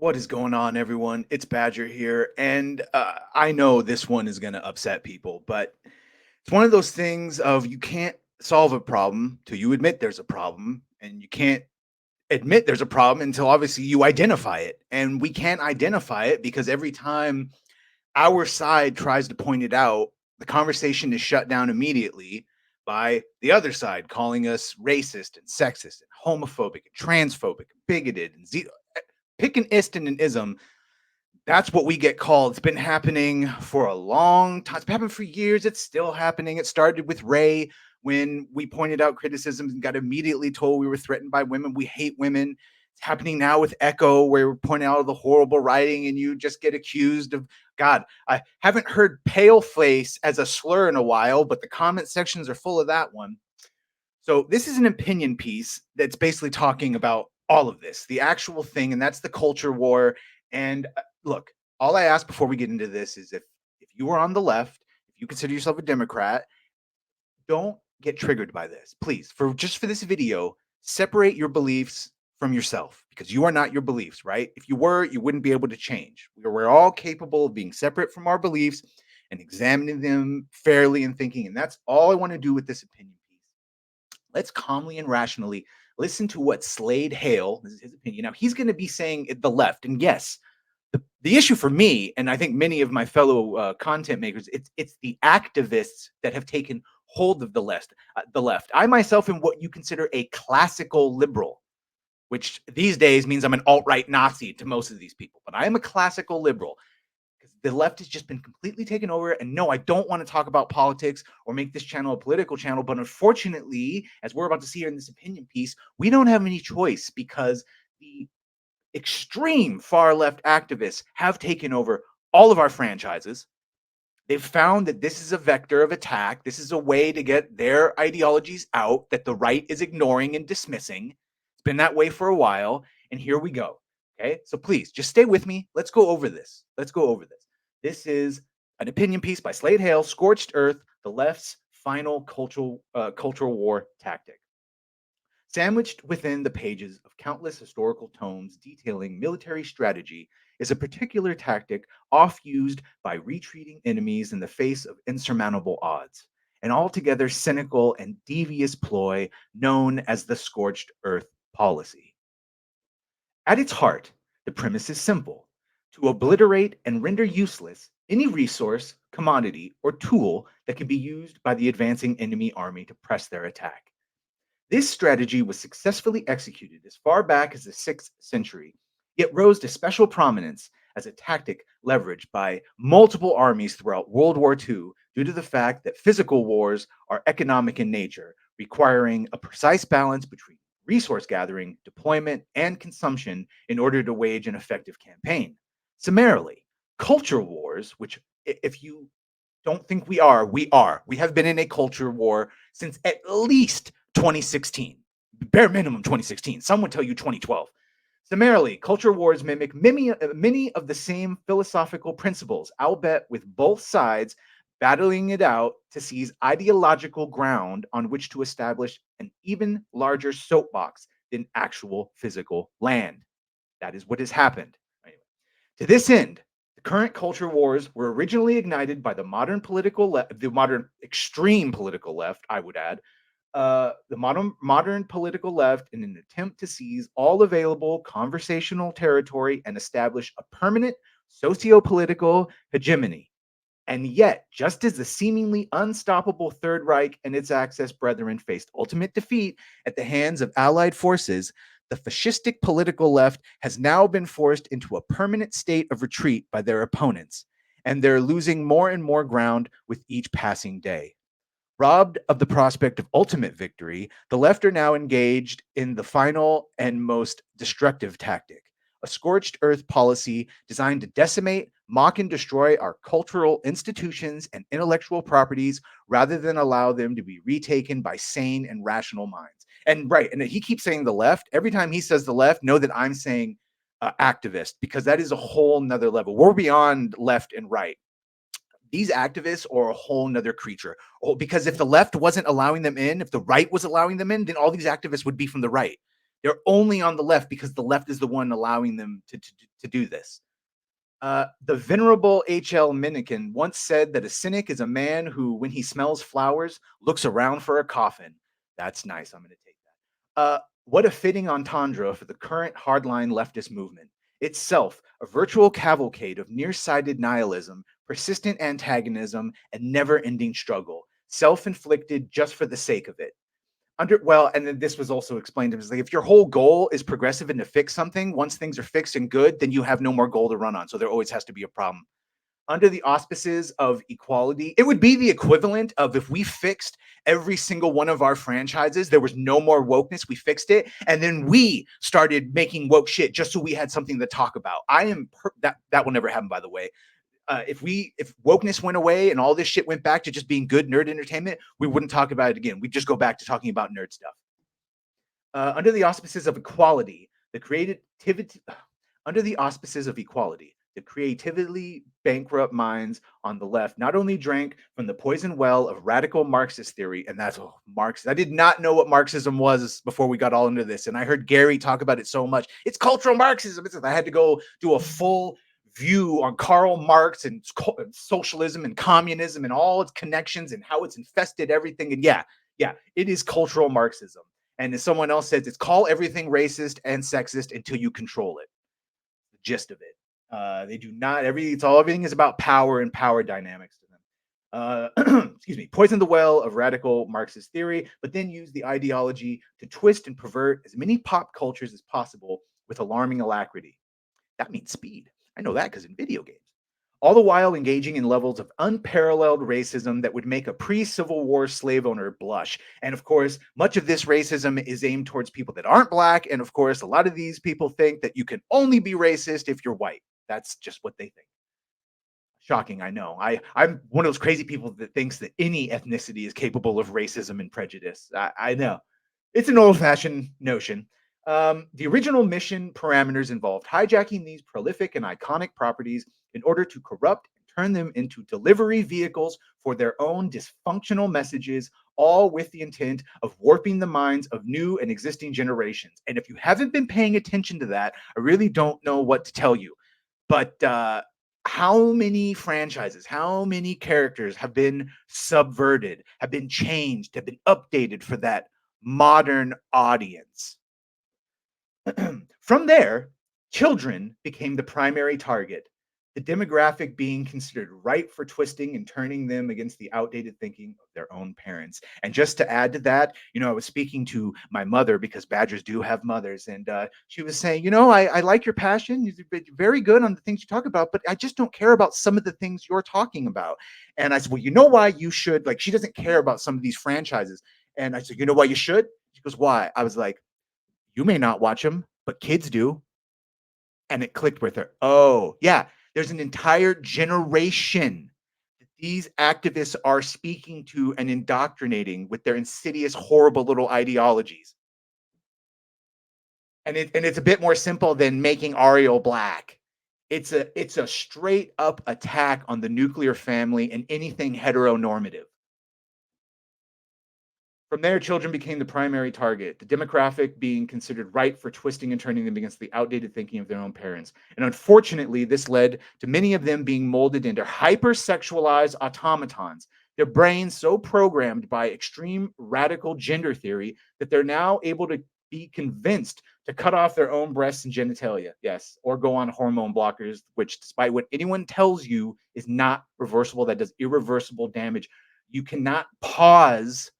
What is going on, everyone? It's Badger here, and I know this one is going to upset people, but it's one of those things of you can't solve a problem till you admit there's a problem, and you can't admit there's a problem until obviously you identify it. And we can't identify it because every time our side tries to point it out, the conversation is shut down immediately by the other side, calling us racist and sexist and homophobic and transphobic and bigoted and pick an ist and an ism. That's what we get called. It's been happening for a long time. It's been happening for years. It's still happening. It started with Ray when we pointed out criticisms and got immediately told we were threatened by women. We hate women. It's happening now with Echo, where we're pointing out the horrible writing and you just get accused of God. I haven't heard pale face as a slur in a while, but the comment sections are full of that one. So this is an opinion piece that's basically talking about all of this, the actual thing, and that's the culture war. And look, all I ask before we get into this is if you are on the left, if you consider yourself a Democrat, don't get triggered by this. Please, for this video, separate your beliefs from yourself because you are not your beliefs, right? If you were, you wouldn't be able to change. We're all capable of being separate from our beliefs and examining them fairly and thinking. And that's all I want to do with this opinion piece. Let's calmly and rationally listen to what Slade Hale, this is his opinion. Now, he's going to be saying the left. And yes, the issue for me, and I think many of my fellow content makers, it's the activists that have taken hold of the left. The left. I myself am what you consider a classical liberal, which these days means I'm an alt-right Nazi to most of these people. But I am a classical liberal because the left has just been completely taken over. And no, I don't want to talk about politics or make this channel a political channel. But unfortunately, as we're about to see here in this opinion piece, we don't have any choice because the extreme far left activists have taken over all of our franchises. They've found that this is a vector of attack. This is a way to get their ideologies out that the right is ignoring and dismissing. It's been that way for a while. And here we go. Okay. So please just stay with me. Let's go over this. This is an opinion piece by Slade Hale, Scorched Earth, the left's final cultural war tactic. Sandwiched within the pages of countless historical tomes detailing military strategy is a particular tactic oft used by retreating enemies in the face of insurmountable odds, an altogether cynical and devious ploy known as the scorched earth policy. At its heart, the premise is simple: to obliterate and render useless any resource, commodity, or tool that can be used by the advancing enemy army to press their attack. This strategy was successfully executed as far back as the 6th century, yet rose to special prominence as a tactic leveraged by multiple armies throughout World War II due to the fact that physical wars are economic in nature, requiring a precise balance between resource gathering, deployment, and consumption in order to wage an effective campaign. Summarily, culture wars, which if you don't think we are, we are. We have been in a culture war since at least 2016, bare minimum 2016. Some would tell you 2012. Summarily, culture wars mimic many of the same philosophical principles, albeit with both sides battling it out to seize ideological ground on which to establish an even larger soapbox than actual physical land. That is what has happened. Anyway, to this end, the current culture wars were originally ignited by the modern extreme political left, I would add, the modern political left in an attempt to seize all available conversational territory and establish a permanent socio-political hegemony. And yet, just as the seemingly unstoppable Third Reich and its Axis brethren faced ultimate defeat at the hands of Allied forces, the fascistic political left has now been forced into a permanent state of retreat by their opponents, and they're losing more and more ground with each passing day. Robbed of the prospect of ultimate victory, the left are now engaged in the final and most destructive tactic, a scorched earth policy designed to decimate, mock, and destroy our cultural institutions and intellectual properties rather than allow them to be retaken by sane and rational minds. And right, and he keeps saying the left. Every time he says the left, know that I'm saying activist, because that is a whole nother level. We're beyond left and right. These activists are a whole nother creature. Because if the left wasn't allowing them in, if the right was allowing them in, then all these activists would be from the right. They're only on the left because the left is the one allowing them to do this. The venerable H.L. Mencken once said that a cynic is a man who, when he smells flowers, looks around for a coffin. That's nice. I'm going to take that. What a fitting entendre for the current hardline leftist movement. Itself, a virtual cavalcade of nearsighted nihilism, persistent antagonism, and never ending struggle, self inflicted just for the sake of it. And then this was also explained to me. It's like if your whole goal is progressive and to fix something, once things are fixed and good, then you have no more goal to run on. So there always has to be a problem. Under the auspices of equality, it would be the equivalent of if we fixed every single one of our franchises, there was no more wokeness, we fixed it, and then we started making woke shit just so we had something to talk about. That will never happen, by the way. If wokeness went away and all this shit went back to just being good nerd entertainment, we wouldn't talk about it again. We'd just go back to talking about nerd stuff. Under the auspices of equality, the creativity under the auspices of equality, the creatively bankrupt minds on the left not only drank from the poison well of radical Marxist theory, and that's Marx. I did not know what Marxism was before we got all into this, and I heard Gary talk about it so much. It's cultural Marxism. I had to go do a full view on Karl Marx and socialism and communism and all its connections and how it's infested everything. And yeah, it is cultural Marxism. And as someone else says, it's call everything racist and sexist until you control it. The gist of it. They do not everything is about power and power dynamics to them. Excuse me, poison the well of radical Marxist theory, but then use the ideology to twist and pervert as many pop cultures as possible with alarming alacrity. That means speed. I know that because in video games. All the while engaging in levels of unparalleled racism that would make a pre-Civil War slave owner blush. And of course, much of this racism is aimed towards people that aren't black. And of course, a lot of these people think that you can only be racist if you're white. That's just what they think. Shocking, I know. I'm one of those crazy people that thinks that any ethnicity is capable of racism and prejudice. I know. It's an old-fashioned notion. The original mission parameters involved hijacking these prolific and iconic properties in order to corrupt and turn them into delivery vehicles for their own dysfunctional messages, all with the intent of warping the minds of new and existing generations. And if you haven't been paying attention to that, I really don't know what to tell you. But how many franchises, how many characters have been subverted, have been changed, have been updated for that modern audience? From there, children became the primary target, the demographic being considered ripe for twisting and turning them against the outdated thinking of their own parents. And just to add to that, I was speaking to my mother because badgers do have mothers, and she was saying, I like your passion. You're very good on the things you talk about, but I just don't care about some of the things you're talking about. And I said, well, you know why you should? Like, she doesn't care about some of these franchises. And I said, you know why you should? She goes, why? I was like, you may not watch them, but kids do. And it clicked with her. Oh, yeah, there's an entire generation that these activists are speaking to and indoctrinating with their insidious, horrible little ideologies. And it's a bit more simple than making Ariel black. It's a straight up attack on the nuclear family and anything heteronormative. From there, children became the primary target, the demographic being considered ripe for twisting and turning them against the outdated thinking of their own parents. And unfortunately, this led to many of them being molded into hypersexualized automatons, their brains so programmed by extreme radical gender theory that they're now able to be convinced to cut off their own breasts and genitalia, yes, or go on hormone blockers, which, despite what anyone tells you, is not reversible. That does irreversible damage. You cannot pause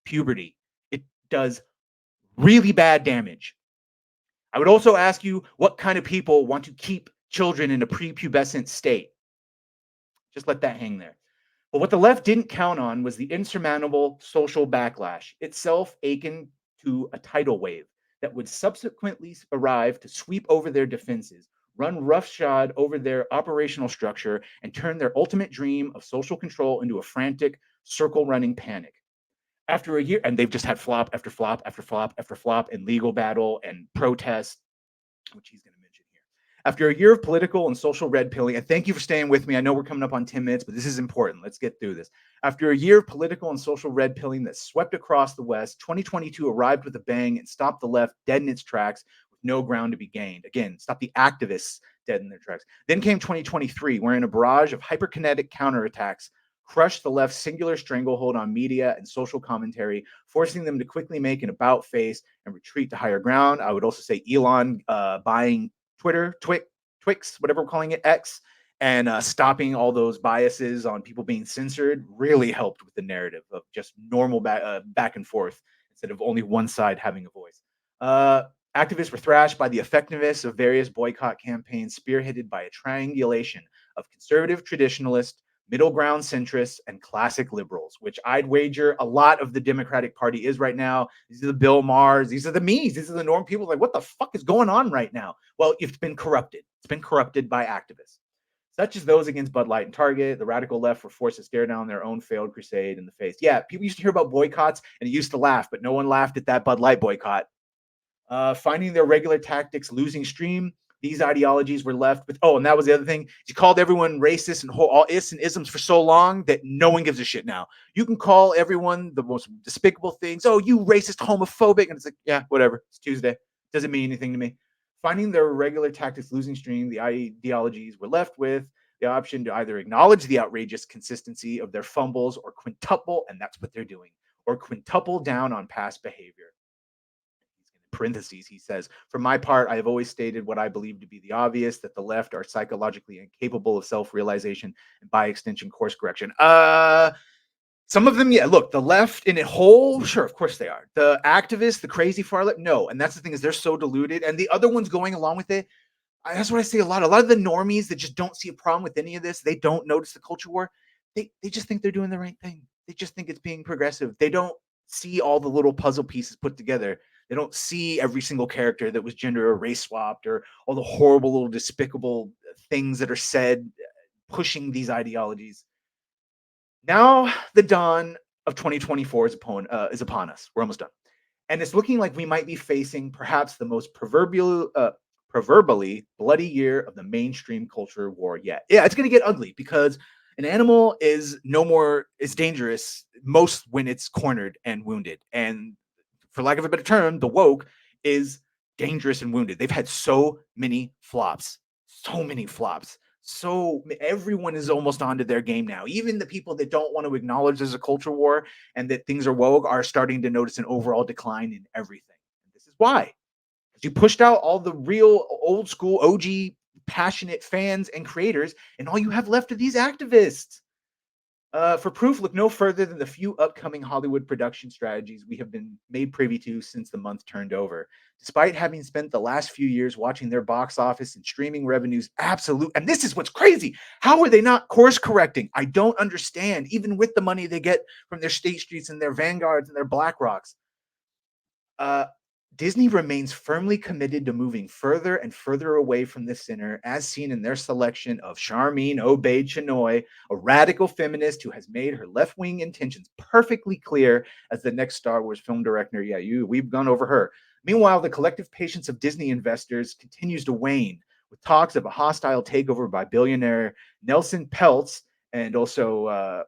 puberty. It does really bad damage. I would also ask you what kind of people want to keep children in a prepubescent state. Just let that hang there. But what the left didn't count on was the insurmountable social backlash, itself akin to a tidal wave that would subsequently arrive to sweep over their defenses, run roughshod over their operational structure, and turn their ultimate dream of social control into a frantic, circle running panic. After a year, and they've just had flop after flop after flop after flop and legal battle and protest, which he's going to mention here. After a year of political and social red pilling, and thank you for staying with me. I know we're coming up on 10 minutes, but this is important. Let's get through this. After a year of political and social red pilling that swept across the West, 2022 arrived with a bang and stopped the left dead in its tracks with no ground to be gained. Again, stop the activists dead in their tracks. Then came 2023, wherein a barrage of hyperkinetic counterattacks crushed the left's singular stranglehold on media and social commentary, forcing them to quickly make an about face and retreat to higher ground. I would also say Elon buying Twitter, Twix, whatever we're calling it, X, and stopping all those biases on people being censored really helped with the narrative of just normal back and forth instead of only one side having a voice. Uh, Activists were thrashed by the effectiveness of various boycott campaigns spearheaded by a triangulation of conservative traditionalists, middle ground centrists, and classic liberals, which I'd wager a lot of the Democratic Party is right now. These are the Bill Maher's, these are the me's, these are the norm people. Like, what the fuck is going on right now? Well, it's been corrupted. It's been corrupted by activists, such as those against Bud Light and Target. The radical left were forced to stare down their own failed crusade in the face. Yeah, people used to hear about boycotts and it used to laugh, but no one laughed at that Bud Light boycott. Finding their regular tactics losing stream, these ideologies were left with. Oh, and that was the other thing. You called everyone racist and all is and isms for so long that no one gives a shit now. You can call everyone the most despicable things. Oh, you racist, homophobic, and it's like, yeah, whatever. It's Tuesday. Doesn't mean anything to me. Finding their regular tactics losing stream, the ideologies were left with the option to either acknowledge the outrageous consistency of their fumbles or quintuple, and that's what they're doing, or quintuple down on past behavior. Parentheses, he says, for my part, I have always stated what I believe to be the obvious, that the left are psychologically incapable of self-realization and by extension course correction. Some of them, yeah. Look, the left in a whole, sure, of course they are. The activists, the crazy far left, no. And that's the thing, is they're so diluted. And the other ones going along with it, that's what I say a lot. A lot of the normies that just don't see a problem with any of this, they don't notice the culture war. They just think they're doing the right thing. They just think it's being progressive. They don't see all the little puzzle pieces put together. They don't see every single character that was gender or race swapped, or all the horrible little despicable things that are said pushing these ideologies. Now the dawn of 2024 is upon us. We're almost done. And it's looking like we might be facing perhaps the most proverbially bloody year of the mainstream culture war yet. Yeah, it's going to get ugly because an animal is dangerous most when it's cornered and wounded. And for lack of a better term, the woke is dangerous and wounded. They've had so many flops, so many flops. So everyone is almost onto their game now. Even the people that don't want to acknowledge there's a culture war and that things are woke are starting to notice an overall decline in everything. And this is why. Because you pushed out all the real old school OG passionate fans and creators, and all you have left are these activists. For proof, look no further than the few upcoming Hollywood production strategies we have been made privy to since the month turned over. Despite having spent the last few years watching their box office and streaming revenues and this is what's crazy. How are they not course correcting? I don't understand, even with the money they get from their State Streets and their Vanguards and their BlackRocks. Uh, Disney remains firmly committed to moving further and further away from the center, as seen in their selection of Charmin Obaid Chinoy, a radical feminist who has made her left-wing intentions perfectly clear as the next Star Wars film director. Yeah, we've gone over her. Meanwhile, the collective patience of Disney investors continues to wane, with talks of a hostile takeover by billionaire Nelson Peltz and also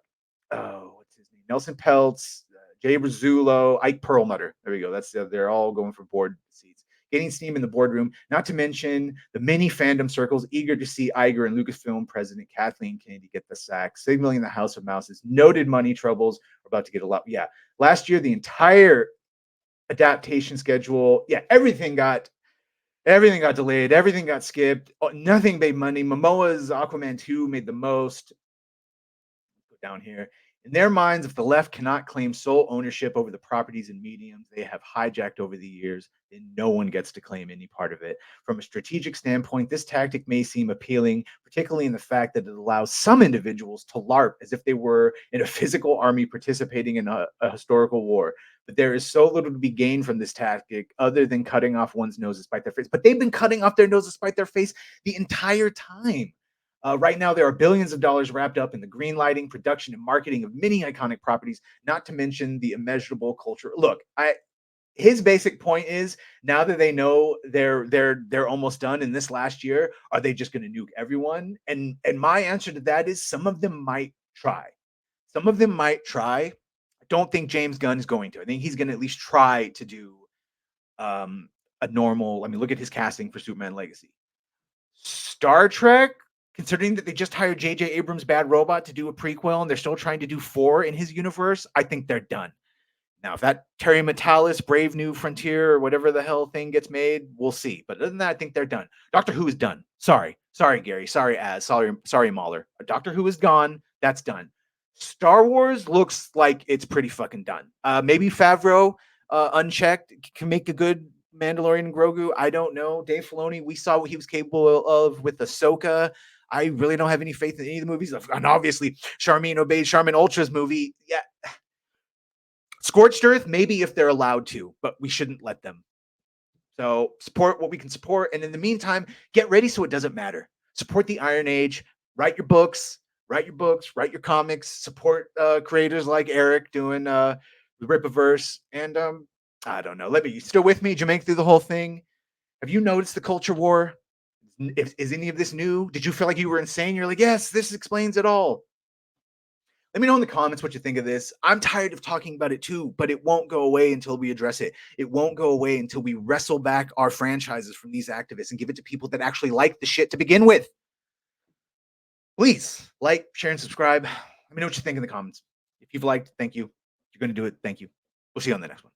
what's his name? Nelson Peltz, Jay Rizzullo, Ike Perlmutter. There we go. They're all going for board seats, getting steam in the boardroom. Not to mention the many fandom circles eager to see Iger and Lucasfilm president Kathleen Kennedy get the sack, signaling the House of Mouse's noted money troubles are about to get a lot. Yeah, last year the entire adaptation schedule, yeah, everything got delayed, everything got skipped, nothing made money. Momoa's Aquaman 2 made the most. Go down here. In their minds, if the left cannot claim sole ownership over the properties and mediums they have hijacked over the years, then no one gets to claim any part of it. From a strategic standpoint, this tactic may seem appealing, particularly in the fact that it allows some individuals to LARP as if they were in a physical army participating in a historical war. But there is so little to be gained from this tactic other than cutting off one's nose to spite their face. But they've been cutting off their nose to spite their face the entire time. Right now, there are billions of dollars wrapped up in the green lighting, production, and marketing of many iconic properties, not to mention the immeasurable culture. Look, his basic point is now that they know they're almost done in this last year, are they just going to nuke everyone? And my answer to that is some of them might try. Some of them might try. I don't think James Gunn is going to. I think he's going to at least try to do a normal. I mean, look at his casting for Superman Legacy. Star Trek, considering that they just hired J.J. Abrams' Bad Robot to do a prequel and they're still trying to do 4 in his universe, I think they're done. Now, if that Terry Metalis Brave New Frontier or whatever the hell thing gets made, we'll see. But other than that, I think they're done. Doctor Who is done. Sorry, Gary. Sorry, sorry, Mahler. Doctor Who is gone. That's done. Star Wars looks like it's pretty fucking done. Maybe Favreau, unchecked, can make a good Mandalorian and Grogu. I don't know. Dave Filoni, we saw what he was capable of with Ahsoka. I really don't have any faith in any of the movies. And obviously, Charmin obeys Charmin Ultra's movie. Yeah. Scorched Earth, maybe if they're allowed to, but we shouldn't let them. So support what we can support. And in the meantime, get ready so it doesn't matter. Support the Iron Age. Write your books, write your comics, support creators like Eric doing the Rip-A-Verse. And I don't know. You still with me? Did you make through the whole thing? Have you noticed the culture war? Is any of this new? Did you feel like you were insane? You're like, yes, this explains it all. Let me know in the comments what you think of this. I'm tired of talking about it too, but it won't go away until we address it. It won't go away until we wrestle back our franchises from these activists and give it to people that actually like the shit to begin with. Please like, share, and subscribe. Let me know what you think in the comments. If you've liked, thank you. If you're going to do it, thank you. We'll see you on the next one.